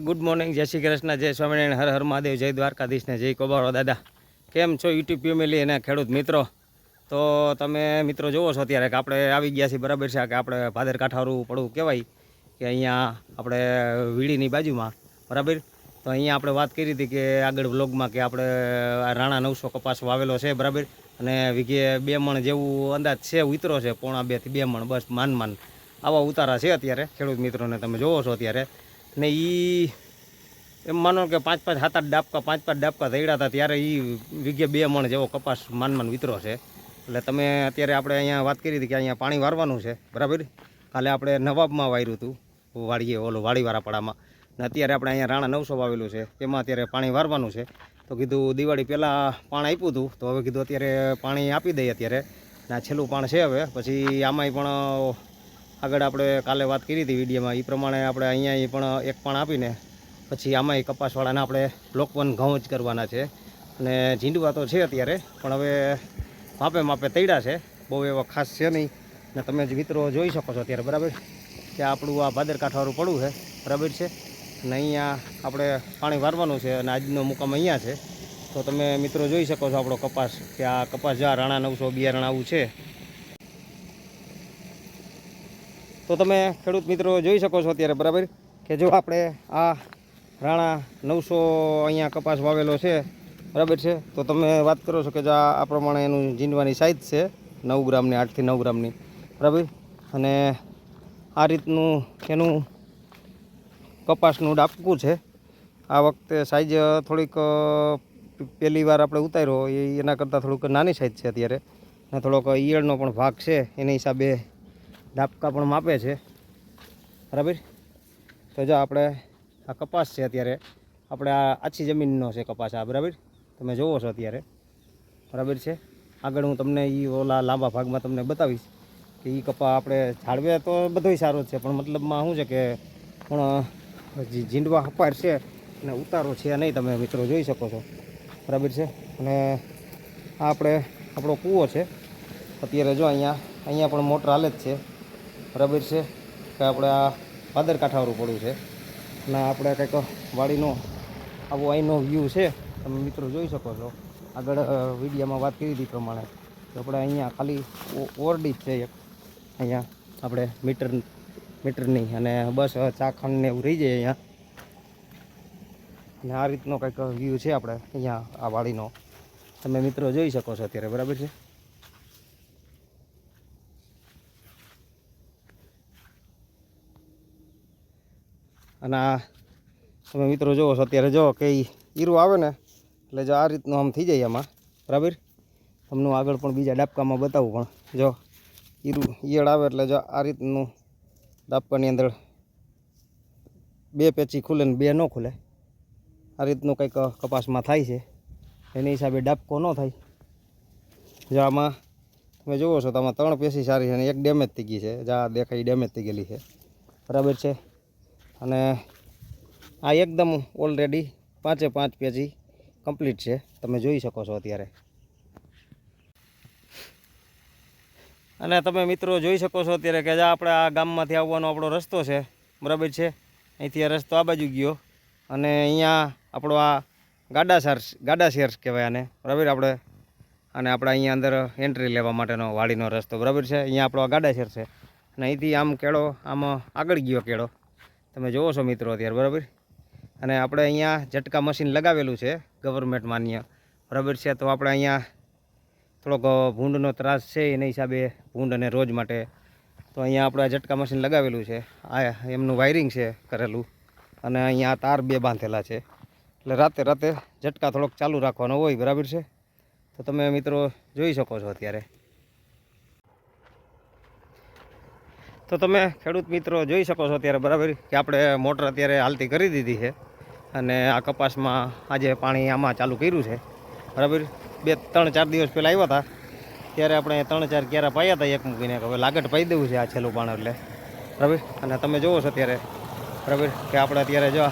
Good morning, જય શ્રી કૃષ્ણ, જય સ્વામિનારાયણ, હર હર મહાદેવ, જય દ્વારકાધીશ ને જય કોબાળો દાદા. કેમ છો યુટ્યુબ ફેમિલી અને ખેડૂત મિત્રો? તો તમે મિત્રો જોવો છો અત્યારે કે આપણે આવી ગયા છીએ, બરાબર છે, કે આપણે ભાદર કાંઠાવાળું પડવું કહેવાય કે અહીંયા આપણે વીડીની બાજુમાં, બરાબર. તો અહીંયા આપણે વાત કરી હતી કે આગળ વ્લોગમાં કે આપણે રાણા 900 કપાસ વાવેલો છે, બરાબર. અને વીઘે 2 મણ જેવું અંદાજ છે, ઉતરો છે, 1.5 થી 2 મણ, બસ માન આવા ઉતારા છે અત્યારે ખેડૂત મિત્રોને તમે જોવો છો અત્યારે. ને એ એમ માનો કે 5-5 7-8 ડાબકા 5-5 ડાબકા થયા હતા ત્યારે એ વીઘે 2 મણ જેવો કપાસ માન વિતરો છે. એટલે તમે અત્યારે આપણે અહીંયા વાત કરી હતી કે અહીંયા પાણી વારવાનું છે, બરાબર. કાલે આપણે નવાબમાં વાર્યું હતું વાડીએ, ઓલું વાડીવાળા પડામાં, ને અત્યારે આપણે અહીંયા રાણા 900 વાવેલું છે, તેમાં અત્યારે પાણી વારવાનું છે. તો કીધું દિવાળી પહેલાં પાણી આપ્યું હતું, તો હવે કીધું અત્યારે પાણી આપી દઈએ અત્યારે. ના છેલ્લું પાણ છે હવે, પછી આમાંય પણ આગળ આપણે કાલે વાત કરી હતી વિડીયોમાં, એ પ્રમાણે આપણે અહીંયા પણ એક પાણ આપીને પછી આમાંય કપાસવાળાને આપણે બ્લોક 1 ઘઉં જ કરવાના છે. અને ઝીંડવા તો છે અત્યારે, પણ હવે માપે તૈડા છે, બહુ એવો ખાસ છે નહીં. ને તમે જ મિત્રો જોઈ શકો છો અત્યારે, બરાબર, કે આપણું આ ભાદર કાંઠાવાળું પડવું છે, બરાબર છે. અને અહીંયા આપણે પાણી વારવાનું છે અને આજનો મુકામ અહીંયા છે. તો તમે મિત્રો જોઈ શકો છો આપણો કપાસ, કે આ કપાસ જ્યાં રાણા 900 બિયારણ આવું છે. તો તમે ખેડૂત મિત્રો જોઈ શકો છો અત્યારે, બરાબર, કે જો આપણે આ રાણા 900 અહીંયા કપાસ વાવેલો છે, બરાબર છે. તો તમે વાત કરો છો કે જો આ પ્રમાણે એનું ઝીંડવાની સાઇઝ છે 9 ગ્રામની, 8 થી 9 ગ્રામની, બરાબર. અને આ રીતનું એનું કપાસનું ડાબકું છે. આ વખતે સાઇઝ થોડીક પહેલી વાર આપણે ઉતાર્યો એના કરતાં થોડુંક નાની સાઇઝ છે અત્યારે, ને થોડોક ઈયળનો પણ ભાગ છે, એના હિસાબે ડાબકા પણ માપે છે, બરાબર. તો જો આપણે આ કપાસ છે અત્યારે, આપણે આ આછી જમીનનો છે કપાસ આ, બરાબર, તમે જોવો છો અત્યારે, બરાબર છે. આગળ હું તમને એ ઓલા લાંબા ભાગમાં તમને બતાવીશ કે એ કપા આપણે ઝાડવે તો બધોય સારો જ છે, પણ મતલબમાં શું છે કે પણ ઝીંડવા હપાર છે અને ઉતારો છે નહીં, તમે મિત્રો જોઈ શકો છો, બરાબર છે. અને આ આપણો કૂવો છે અત્યારે, જો અહીંયા પણ મોટર હાલે જ છે, બરાબર છે, કે આપણે આ ભાદર કાંઠાવાળું પડવું છે. અને આપણે કંઈક વાડીનો આવો અહીંનો વ્યૂ છે, તમે મિત્રો જોઈ શકો છો. આગળ વિડીયોમાં વાત કરી હતી પ્રમાણે તો આપણે અહીંયા ખાલી ઓરડી જ છે એક, અહીંયા આપણે મીટરની, અને બસ ચાખંડ ને એવું રહી જાય અહીંયા. અને આ રીતનો કંઈક વ્યૂ છે આપણે અહીંયા આ વાડીનો, તમે મિત્રો જોઈ શકો છો અત્યારે, બરાબર છે. અને આ તમે મિત્રો જોવો છો અત્યારે, જો કે ઈરું આવે ને એટલે જો આ રીતનું આમ થઈ જાય આમાં, બરાબર. તમને આગળ પણ બીજા ડાબકામાં બતાવું, પણ જો ઈયળ આવે એટલે જો આ રીતનું ડાબકાની અંદર 2 પેચી ખુલે ને 2 ન ખુલે, આ રીતનું કંઈક કપાસમાં થાય છે. એની હિસાબે ડાબકો ન થાય. જો આમાં તમે જોવો છો તો આમાં 3 પેશી સારી છે અને 1 ડેમેજ થઈ ગઈ છે, જ્યાં દેખાય ડેમેજ થઈ ગયેલી છે, બરાબર છે. અને આ એકદમ ઓલરેડી 5 પેજી કમ્પ્લીટ છે, તમે જોઈ શકો છો અત્યારે. અને તમે મિત્રો જોઈ શકો છો અત્યારે કે આપણે આ ગામમાંથી આવવાનો આપણો રસ્તો છે, બરાબર છે. અહીંથી આ રસ્તો આ બાજુ ગયો અને અહીંયા આપણો આ ગાડા શેર કહેવાય આને, બરાબર. આપણે અહીંયા અંદર એન્ટ્રી લેવા માટેનો વાડીનો રસ્તો, બરાબર છે. અહીંયા આપણો આ ગાડા શેર છે અને અહીંથી આમ કેળો આમ આગળ ગયો કેળો, તમે જોવો છો મિત્રો અત્યારે, બરાબર. અને આપણે અહીંયા ઝટકા મશીન લગાવેલું છે ગવર્મેન્ટ માન્ય, બરાબર છે. તો આપણે અહીંયા થોડોક ભૂંડનો ત્રાસ છે, એના હિસાબે ભૂંડ અને રોજ માટે તો અહીંયા આપણે ઝટકા મશીન લગાવેલું છે. આ એમનું વાયરિંગ છે કરેલું, અને અહીંયા તાર 2 બાંધેલા છે, એટલે રાતે ઝટકા થોડોક ચાલુ રાખવાનો હોય, બરાબર છે. તો તમે મિત્રો જોઈ શકો છો અત્યારે. તો તમે ખેડૂત મિત્રો જોઈ શકો છો અત્યારે, બરાબર, કે આપણે મોટર અત્યારે હાલતી કરી દીધી છે અને આ કપાસમાં આજે પાણી આમાં ચાલુ કર્યું છે, બરાબર. 2-3-4 દિવસ પહેલાં આવ્યા હતા ત્યારે આપણે 3-4 ક્યારા પાયા હતા એક મૂકીને, હવે લાગટ પાઈ દેવું છે આ છેલ્લું પાણ એટલે, બરાબર. અને તમે જોવો છો અત્યારે, બરાબર, કે આપણે અત્યારે જો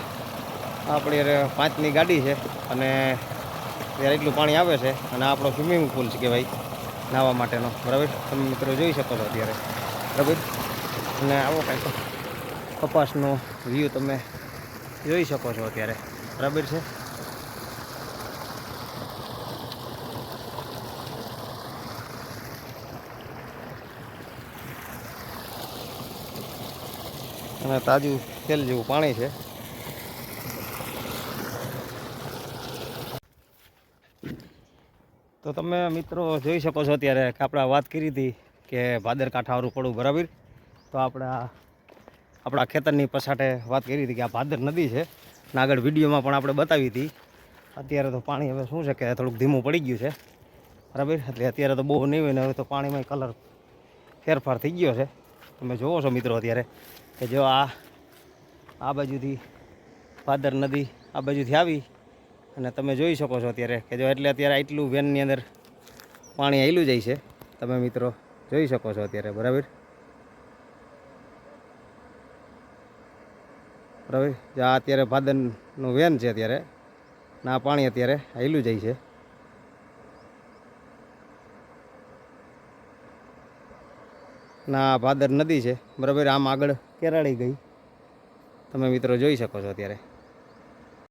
આપણી 5ની ગાડી છે અને ત્યારે એટલું પાણી આવે છે અને આપણો સ્વિમિંગ પુલ છે કહેવાય નાહવા માટેનો, બરાબર. તમે મિત્રો જોઈ શકો છો અત્યારે, બરાબર. અને આવો કંઈક કપાસનો વ્યૂ તમે જોઈ શકો છો અત્યારે, બરાબર છે. અને તાજું તેલ જેવું પાણી છે. તો તમે મિત્રો જોઈ શકો છો અત્યારે કે આપણે વાત કરી હતી કે ભાદર કાંઠાવાળું પડવું, બરાબર. તો આપણા ખેતરની પછાટે વાત કરી હતી કે આ ભાદર નદી છે ને આગળ વિડીયોમાં પણ આપણે બતાવી હતી. અત્યારે તો પાણી હવે શું છે કે થોડુંક ધીમું પડી ગયું છે, બરાબર. એટલે અત્યારે તો બહુ નહીં હોય ને, હવે તો પાણીમાં કલર ફેરફાર થઈ ગયો છે. તમે જોવો છો મિત્રો અત્યારે કે જો આ બાજુથી ભાદર નદી આ બાજુથી આવી અને તમે જોઈ શકો છો અત્યારે કે જો એટલે અત્યારે આટલું વેનની અંદર પાણી આવેલું જાય છે. તમે મિત્રો જોઈ શકો છો અત્યારે, બરાબર. બરાબર, આ અત્યારે ભાદરનું વેન છે અત્યારે, ના પાણી અત્યારે આવેલું જાય છે. ના ભાદર નદી છે, બરાબર. આમ આગળ કેરાળી ગઈ, તમે મિત્રો જોઈ શકો છો અત્યારે.